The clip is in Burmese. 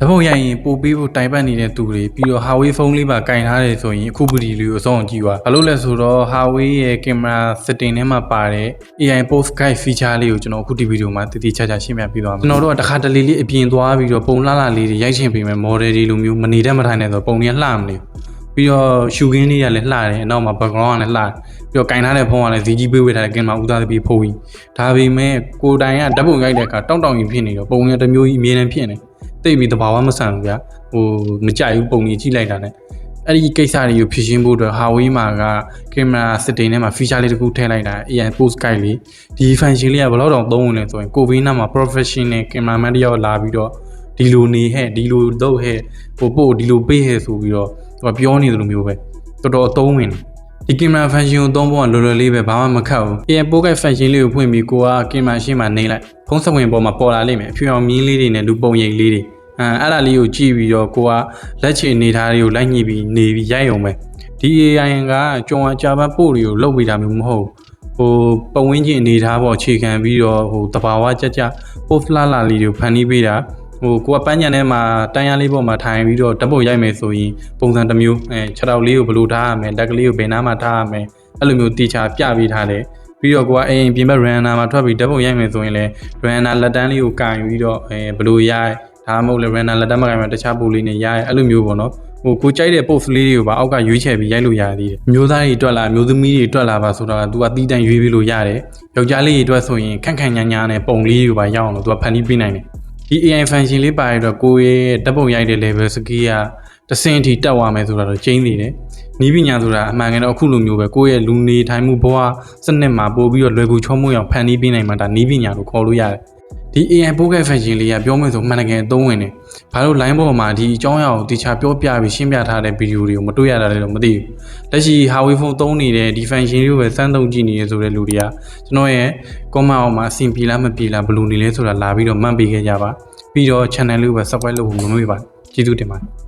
တပုတ်ရိုက်ရင်ပို့ပေးဖို့တိုင်ပတ်နေတဲ့သူတွေပြီးတော့ Huawei ဖုန်းလေးပါကင်ထားတယ်ဆိုရင်အခုဗီဒီယိုလေးကိုအဆုံးအောင်ကြည့်ပါဘာလို့လဲဆိုတော့ Huawei ရဲ့ camera setting ထဲမှာပါတဲ့ AI post guide feature လေးကိုကျွန်တော်အခုဒီဗီဒီယိုမှာတည်တည်ချာချာရှင်းပြပေးသွားမယ်ကျွန်တော်တို့ကတစ်ခါတလေလေးအပြင်သွားပြီးတော့ပုံလှလှလေးတွေရိုက်ချင်ပေးမယ် model တွေလိုမျိုးမနေတတ်မထိုင်နဲ့ဆိုပုံတွေကလှမနေပြီးတော့ရှူခင်းလေးကလည်းလှတယ်အနောက်မှာ background ကလည်းလှတယ်ပြီးတော့ကင်ထားတဲ့ဖုန်းကလည်း ZG ပေးဝေထားတဲ့ camera ဥသားသပြီးဖုန်းကြီးဒါပေမဲ့ကိုတိုင်ကဓာတ်ပုံရိုက်တဲ့အခါတောင့်ကြီးဖြစ်နေတော့ပုံတွေကတစ်မျိုးကြီးအမြင်နဲ့ဖြစ်နေတိတ်ပြီးတဘာဝမဆန်ဘူးဗျာမကြိုက်ဘူးပုံကြီးကြည့်လိုက်တာနဲ့အဲ့ဒီကိစ္စတွေကိုဖြည့်ရှင်းဖို့အတွက် Huawei မှာက camera setting ထဲမှာ feature လေးတစ်ခုထည့်လိုက်တာ AI post guide လေးဒီ function လေးကဘယ်တော့တောင်သုံးဝင်လဲဆိုရင်ကိုဗင်းနာမှာ professional cameraman တယောက်လာပြီးတော့ဒီလိုနေဟဲ့ဒီလိုတော့ဟဲ့ပို့ဒီလိုပေးဟဲ့ဆိုပြီးတော့ပြောနေတယ်လို့မျိုးပဲတော်တော်အသုံးဝင်ဒီ camera function ကိုသုံးဖို့ကလွယ်လွယ်လေးပဲဘာမှမခက်ဘူး AI post guide function လေးကိုဖွင့်ပြီးကိုက camera ရှင်းမှာနေလိုက်ဖုန်းစကွင်ပေါ်မှာပေါ်လာလိမ့်မယ်အဖြူအောင်မြင်းလေးတွေနဲ့လူပုံရိပ်လေးတွေအဲ့ဒါလေးကိုကြည့်ပြီးတော့ကိုကလက်ချေအနေထားတွေကိုလိုက်ညှိပြီးနေပြီးရိုက်အောင်ပဲဒီ AI ကကြုံအကြပန်းပို့တွေကိုလုပ်ပေးတာမျိုးမဟုတ်ပတ်ဝန်းကျင်အနေထားပေါ်အခြေခံပြီးတော့တဘာဝကြကြ post လှလှလေးတွေကိုဖန်တီးပေးတာကိုကပန်းညံထဲမှာတန်းရလေးပေါ်မှာထိုင်ပြီးတော့ဓာတ်ပုံရိုက်မယ်ဆိုရင်ပုံစံတစ်မျိုးခြေထောက်လေးကိုဘယ်လိုထားရမလဲလက်ကလေးကိုဘယ်နားမှာထားရမလဲအဲ့လိုမျိုးတေချာပြပေးထားတယ်ပြီးတော့ကိုကအိမ်ပြင်ဘက် runner မှာထွက်ပြီးဓာတ်ပုံရိုက်မယ်ဆိုရင်လည်း runner လက်တန်းလေးကိုကင်ပြီးတော့ဘယ်လိုရိုက်ဒါမှမဟုတ်လေ runner လက်တန်းမကင်မှာတခြားပို့လေးနဲ့ရိုက်အဲ့လိုမျိုးပေါ့နော်ကိုကြိုက်တဲ့ post လေးတွေကိုပါအောက်ကရွေးချယ်ပြီးရိုက်လို့ရသေးတယ်မျိုးသားတွေတွက်လာမျိုးသမီးတွေတွက်လာပါဆိုတော့ तू ကတီးတန့်ရွေးပြီးလို့ရတယ်ယောက်ျားလေးတွေတွက်ဆိုရင်ခန့်ခန့်ညာညာနဲ့ပုံလေးတွေပါရအောင်လို့ तू ကဖန်တီးပေးနိုင်တယ်ဒီ AI function လေးပါရတော့ကိုရဲ့ဓာတ်ပုံရိုက်တဲ့ level skill ကတဆင့်အထိတက်သွားမယ်ဆိုတာတော့ကျင်းနေတယ်နီးပညာဆိုတာအမှန်ကတော့အခုလိုမျိုးပဲကိုယ့်ရဲ့လူနေထိုင်မှုဘဝစနစ်မှာပို့ပြီးတော့လွယ်ကူချောမွေ့အောင်ဖန်တီးပေးနိုင်မှာဒါနီးပညာလို့ခေါ်လို့ရတယ်ဒီ AI post guide function လေးကပြောမယ်ဆိုမှန်တကယ်အသုံးဝင်တယ်ဘာလို့ line ပေါ်မှာဒီအကြောင်းအရာကိုတခြားပြောပြပြီးရှင်းပြထားတဲ့ဗီဒီယိုတွေကိုမတွေ့ရတာလည်းတော့မသိဘူးလက်ရှိ Huawei phone သုံးနေတဲ့ဒီ function လေးကိုပဲစမ်းသုံးကြည့်နေရဆိုတဲ့လူတွေကကျွန်တော်ရဲ့ comment အောက်မှာအဆင်ပြေလားမပြေလားဘယ်လိုနေလဲဆိုတာလာပြီးတော့မှတ်ပေးခဲ့ကြပါပြီးတော့ channel လေးကိုပဲ subscribe လုပ်ဖို့မမေ့ပါကျေးဇူးတင်ပါတယ်